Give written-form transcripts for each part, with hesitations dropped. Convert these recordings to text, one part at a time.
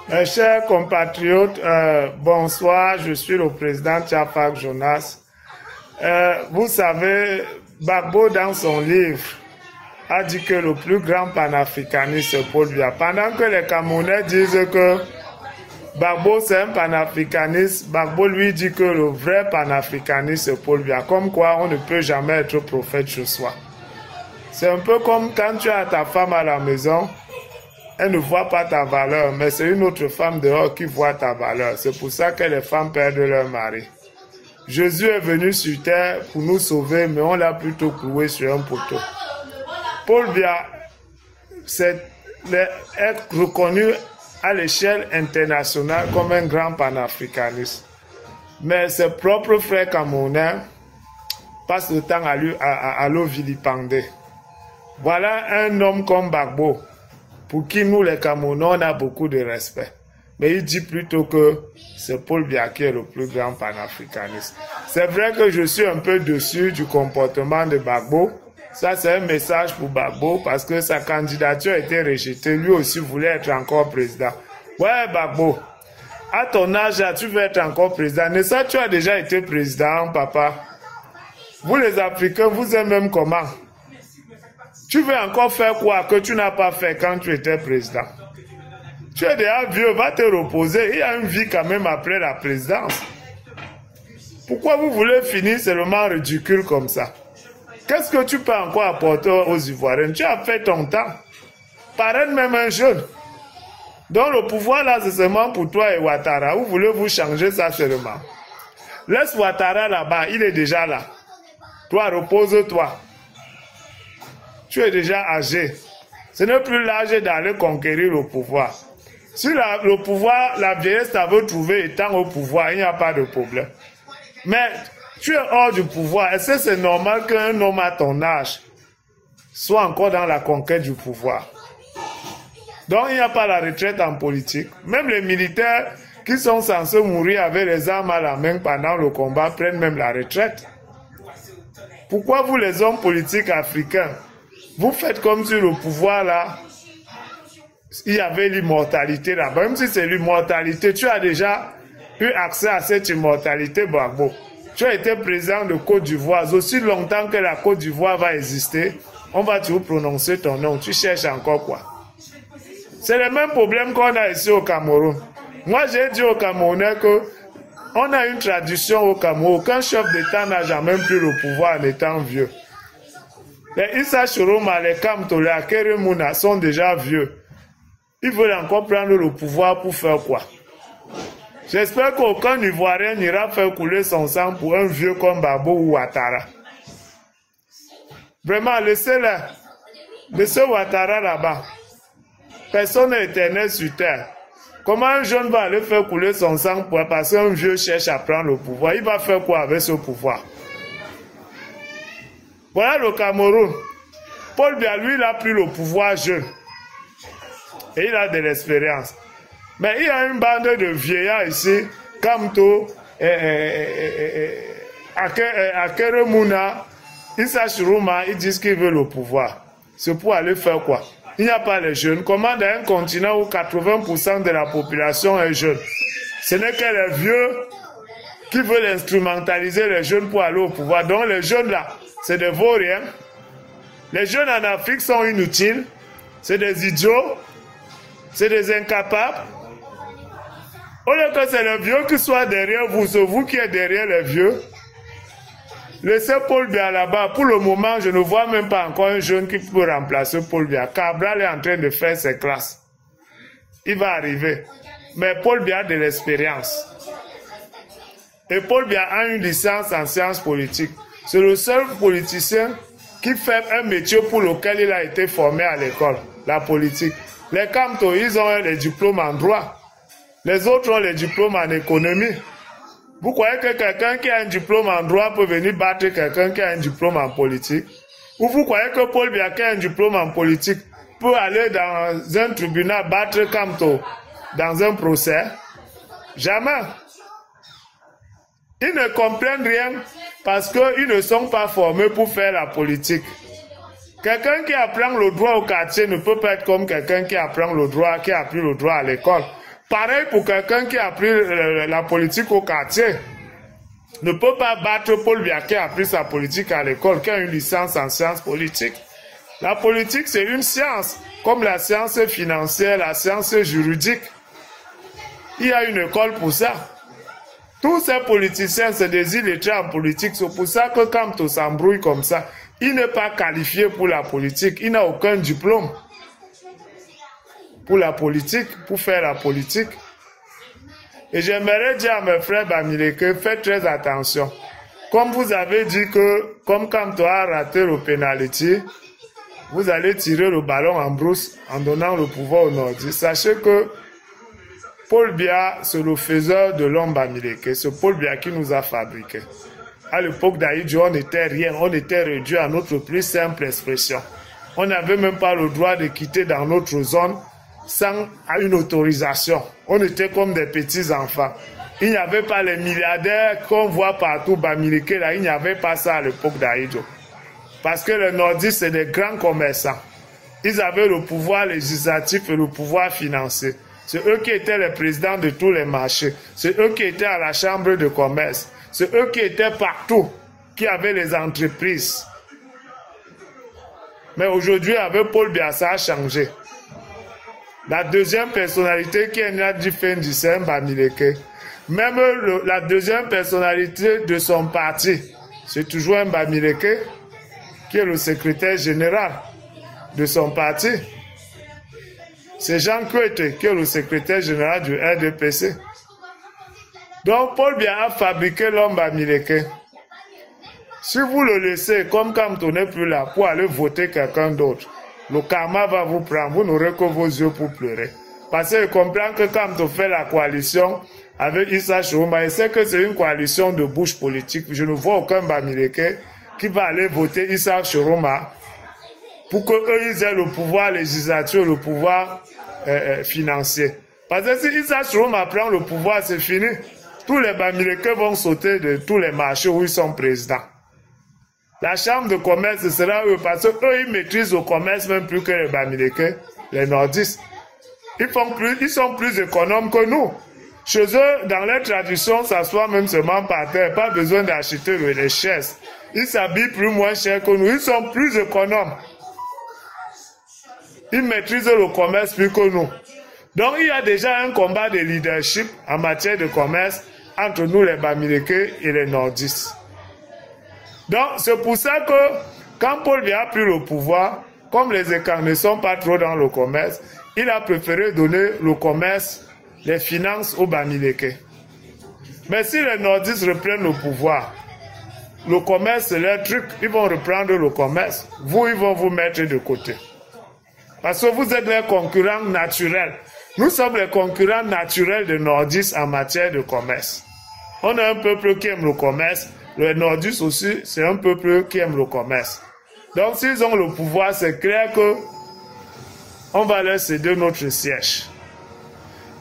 Mes chers compatriotes, bonsoir, je suis le président Tchafak Jonas. Vous savez, Gbagbo dans son livre a dit que le plus grand panafricaniste c'est Paul Biya. Pendant que les Camerounais disent que Gbagbo c'est un panafricaniste, Gbagbo lui dit que le vrai panafricaniste c'est Paul Biya. Comme quoi on ne peut jamais être prophète chez soi. C'est un peu comme quand tu as ta femme à la maison. Elle ne voit pas ta valeur, mais c'est une autre femme dehors qui voit ta valeur. C'est pour ça que les femmes perdent leur mari. Jésus est venu sur terre pour nous sauver, mais on l'a plutôt cloué sur un poteau. Paul Biya est reconnu à l'échelle internationale comme un grand panafricaniste. Mais ses propres frères camerounais passent le temps à le vilipender. Voilà un homme comme Gbagbo, pour qui nous les Camerounais on a beaucoup de respect. Mais il dit plutôt que c'est Paul Biya qui est le plus grand panafricaniste. C'est vrai que je suis un peu déçu du comportement de Gbagbo. Ça c'est un message pour Gbagbo parce que sa candidature a été rejetée. Lui aussi voulait être encore président. Ouais Gbagbo, à ton âge là, tu veux être encore président. Mais ça tu as déjà été président papa. Vous les Africains, vous êtes même comment? Tu veux encore faire quoi que tu n'as pas fait quand tu étais président? Tu es déjà vieux, va te reposer. Il y a une vie quand même après la présidence. Pourquoi vous voulez finir seulement ridicule comme ça? Qu'est-ce que tu peux encore apporter aux Ivoiriens? Tu as fait ton temps. Parraine même un jeune. Donc le pouvoir là, c'est seulement pour toi et Ouattara. Où voulez-vous changer ça seulement? Laisse Ouattara là-bas, il est déjà là. Toi, repose-toi. Tu es déjà âgé. Ce n'est plus l'âge d'aller conquérir le pouvoir. Si le pouvoir, la vieillesse t'avait trouvé étant au pouvoir, il n'y a pas de problème. Mais tu es hors du pouvoir. Est-ce que c'est normal qu'un homme à ton âge soit encore dans la conquête du pouvoir? Donc il n'y a pas la retraite en politique. Même les militaires qui sont censés mourir avec les armes à la main pendant le combat prennent même la retraite. Pourquoi vous les hommes politiques africains, vous faites comme si le pouvoir là, il y avait l'immortalité là-bas. Même si c'est l'immortalité, tu as déjà eu accès à cette immortalité, Gbagbo. Tu as été président de Côte d'Ivoire. Aussi longtemps que la Côte d'Ivoire va exister, on va toujours prononcer ton nom. Tu cherches encore quoi? C'est le même problème qu'on a ici au Cameroun. Moi, j'ai dit aux Camerounais que on a une tradition au Cameroun. Aucun chef d'État n'a jamais pris le pouvoir en étant vieux. Les Issa Choroma, les Kamto, les Akere Mouna sont déjà vieux. Ils veulent encore prendre le pouvoir pour faire quoi? J'espère qu'aucun Ivoirien n'ira faire couler son sang pour un vieux comme Gbagbo ou Ouattara. Vraiment, laissez-le. Laissez Ouattara là-bas. Personne n'est éternel sur terre. Comment un jeune va aller faire couler son sang parce qu'un vieux cherche à prendre le pouvoir? Il va faire quoi avec ce pouvoir? Voilà le Cameroun. Paul Biya, lui, il a pris le pouvoir jeune. Et il a de l'expérience. Mais il y a une bande de vieillards ici, Kamto, Akere Mouna, Issa Choroma, ils disent qu'ils veulent le pouvoir. C'est pour aller faire quoi? Il n'y a pas les jeunes. Comment dans un continent où 80% de la population est jeune? Ce n'est que les vieux qui veulent instrumentaliser les jeunes pour aller au pouvoir. Donc les jeunes là, c'est des vauriens. Les jeunes en Afrique sont inutiles. C'est des idiots. C'est des incapables. Au lieu que c'est les vieux qui soient derrière vous, c'est vous qui êtes derrière les vieux. Laissez Paul Biya là-bas. Pour le moment, je ne vois même pas encore un jeune qui peut remplacer Paul Biya. Cabral est en train de faire ses classes. Il va arriver. Mais Paul Biya a de l'expérience. Et Paul Biya a une licence en sciences politiques. C'est le seul politicien qui fait un métier pour lequel il a été formé à l'école, la politique. Les Kamto, ils ont les diplômes en droit. Les autres ont les diplômes en économie. Vous croyez que quelqu'un qui a un diplôme en droit peut venir battre quelqu'un qui a un diplôme en politique? Ou vous croyez que Paul Biya qui a un diplôme en politique peut aller dans un tribunal battre Kamto dans un procès? Jamais. Ils ne comprennent rien parce qu'ils ne sont pas formés pour faire la politique. Quelqu'un qui apprend le droit au quartier ne peut pas être comme quelqu'un qui apprend le droit, qui a appris le droit à l'école. Pareil pour quelqu'un qui a appris la politique au quartier. Ne peut pas battre Paul Biya qui a appris sa politique à l'école, qui a une licence en sciences politiques. La politique, c'est une science, comme la science financière, la science juridique. Il y a une école pour ça. Tous ces politiciens se désirent illettrés en politique. C'est pour ça que quand on s'embrouille comme ça, il n'est pas qualifié pour la politique. Il n'a aucun diplôme pour la politique, pour faire la politique. Et j'aimerais dire à mes frères Bamileke, faites très attention. Comme vous avez dit que, comme quand on a raté le penalty, vous allez tirer le ballon en brousse en donnant le pouvoir au nordiste. Sachez que Paul Biya, c'est le faiseur de l'homme Bamileke. C'est Paul Biya qui nous a fabriqués. À l'époque d'Ahidjo, on n'était rien. On était réduit à notre plus simple expression. On n'avait même pas le droit de quitter dans notre zone sans une autorisation. On était comme des petits enfants. Il n'y avait pas les milliardaires qu'on voit partout, Bamileke, là, il n'y avait pas ça à l'époque d'Ahidjo. Parce que les nordistes, c'est des grands commerçants. Ils avaient le pouvoir législatif et le pouvoir financier. C'est eux qui étaient les présidents de tous les marchés. C'est eux qui étaient à la chambre de commerce. C'est eux qui étaient partout, qui avaient les entreprises. Mais aujourd'hui, avec Paul Biya, ça a changé. La deuxième personnalité qui est Nadji Fendi, c'est Bamileke. Même la deuxième personnalité de son parti, c'est toujours Bamileke, qui est le secrétaire général de son parti. C'est Jean Kwete, qui est le secrétaire général du RDPC. Donc, Paul Biya a fabriqué l'homme Bamileke. Si vous le laissez, comme quand on n'est plus là, pour aller voter quelqu'un d'autre, le karma va vous prendre, vous n'aurez que vos yeux pour pleurer. Parce qu'il comprend que quand on fait la coalition avec Issa Chiroma, il sait que c'est une coalition de bouche politique. Je ne vois aucun Bamileke qui va aller voter Issa Chiroma pour qu'eux ils aient le pouvoir législatif, le pouvoir financier. Parce que si Issa Chiroma prend le pouvoir, c'est fini. Tous les Bamileke vont sauter de tous les marchés où ils sont présidents. La chambre de commerce sera eux, parce qu'eux, ils maîtrisent le commerce même plus que les Bamileke, les nordistes. Ils sont plus économes que nous. Chez eux, dans leur tradition, s'asseoir même seulement par terre, pas besoin d'acheter les chaises. Ils s'habillent plus moins cher que nous, ils sont plus économes. Ils maîtrisent le commerce plus que nous. Donc il y a déjà un combat de leadership en matière de commerce entre nous les Bamileke et les nordistes. Donc c'est pour ça que quand Paul Biya a pris le pouvoir, comme les États ne sont pas trop dans le commerce, il a préféré donner le commerce, les finances aux Bamileke. Mais si les nordistes reprennent le pouvoir, le commerce c'est leur truc, ils vont reprendre le commerce. Vous, ils vont vous mettre de côté. Parce que vous êtes les concurrents naturels. Nous sommes les concurrents naturels des nordistes en matière de commerce. On a un peuple qui aime le commerce. Les nordistes aussi, c'est un peuple qui aime le commerce. Donc s'ils ont le pouvoir, c'est clair que on va leur céder notre siège.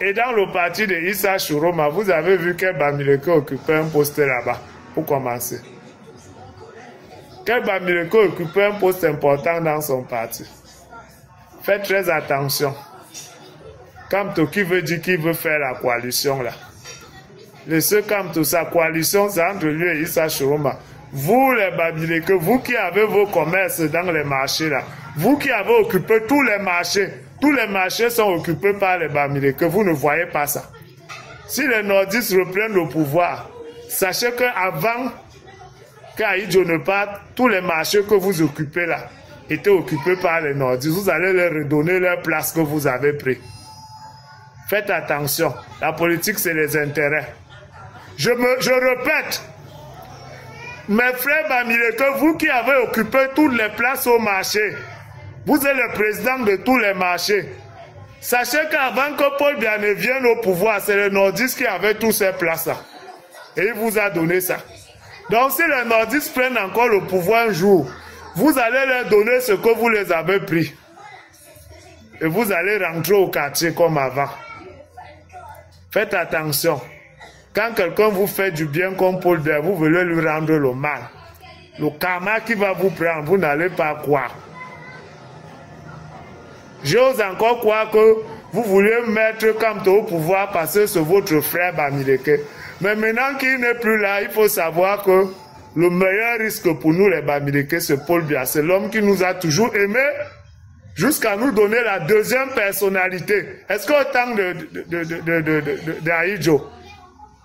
Et dans le parti de Issa Chiroma, vous avez vu que Bamileke occupait un poste là-bas, pour commencer. Que Bamileke occupait un poste important dans son parti. Faites très attention. Kamto qui veut dire qu'il veut faire la coalition là. Laissez Kamto, sa coalition, c'est entre lui et Issa Chiroma. Vous les Bamileke, vous qui avez vos commerces dans les marchés là, vous qui avez occupé tous les marchés sont occupés par les Bamileke, vous ne voyez pas ça. Si les nordistes reprennent le pouvoir, sachez qu'avant qu'Ahidjo ne parte, tous les marchés que vous occupez là étaient occupés par les nordistes. Vous allez leur redonner leur place que vous avez pris. Faites attention, la politique c'est les intérêts. Je répète, mes frères Bamileke, vous qui avez occupé toutes les places au marché, vous êtes le président de tous les marchés. Sachez qu'avant que Paul Biya ne vienne au pouvoir, c'est les nordistes qui avaient toutes ces places-là. Et il vous a donné ça. Donc si les nordistes prennent encore le pouvoir un jour, vous allez leur donner ce que vous les avez pris. Et vous allez rentrer au quartier comme avant. Faites attention. Quand quelqu'un vous fait du bien comme Paul Biya, vous voulez lui rendre le mal. Le karma qui va vous prendre, vous n'allez pas croire. J'ose encore croire que Vous voulez mettre Kamto au pouvoir parce que c'est votre frère Bamileke. Mais maintenant qu'il n'est plus là, il faut savoir que le meilleur risque pour nous, les Bamileke, c'est Paul Biya. C'est l'homme qui nous a toujours aimés jusqu'à nous donner la deuxième personnalité. Est-ce qu'au temps d'Ahidjo,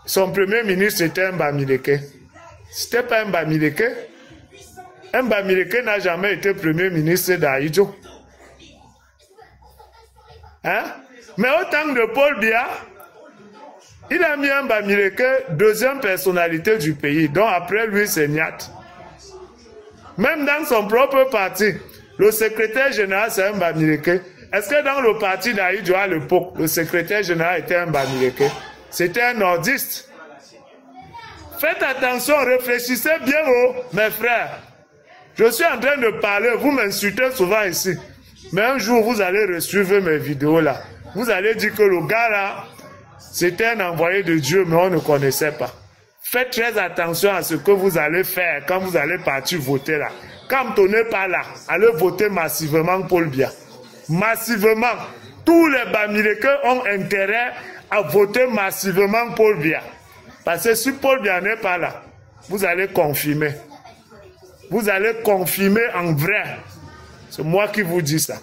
son premier ministre était un Bamileke? C'était pas un Bamileke? Un Bamileke n'a jamais été premier ministre d'Ahidjo. Hein? Mais au temps de Paul Biya, il a mis un Bamileke, deuxième personnalité du pays, dont après lui c'est Nyat. Même dans son propre parti, le secrétaire général c'est un Bamileke. Est-ce que dans le parti d'Ahidjo à l'époque, le secrétaire général était un Bamileke? C'était un nordiste. Faites attention, réfléchissez bien, mes frères. Je suis en train de parler, vous m'insultez souvent ici. Mais un jour, vous allez resuivre mes vidéos là. Vous allez dire que le gars là, c'était un envoyé de Dieu, mais on ne connaissait pas. Faites très attention à ce que vous allez faire quand vous allez partir voter là. Quand on n'est pas là, allez voter massivement Paul Biya. Massivement. Tous les Bamileke ont intérêt à voter massivement Paul Biya. Parce que si Paul Biya n'est pas là, vous allez confirmer. Vous allez confirmer en vrai. C'est moi qui vous dis ça.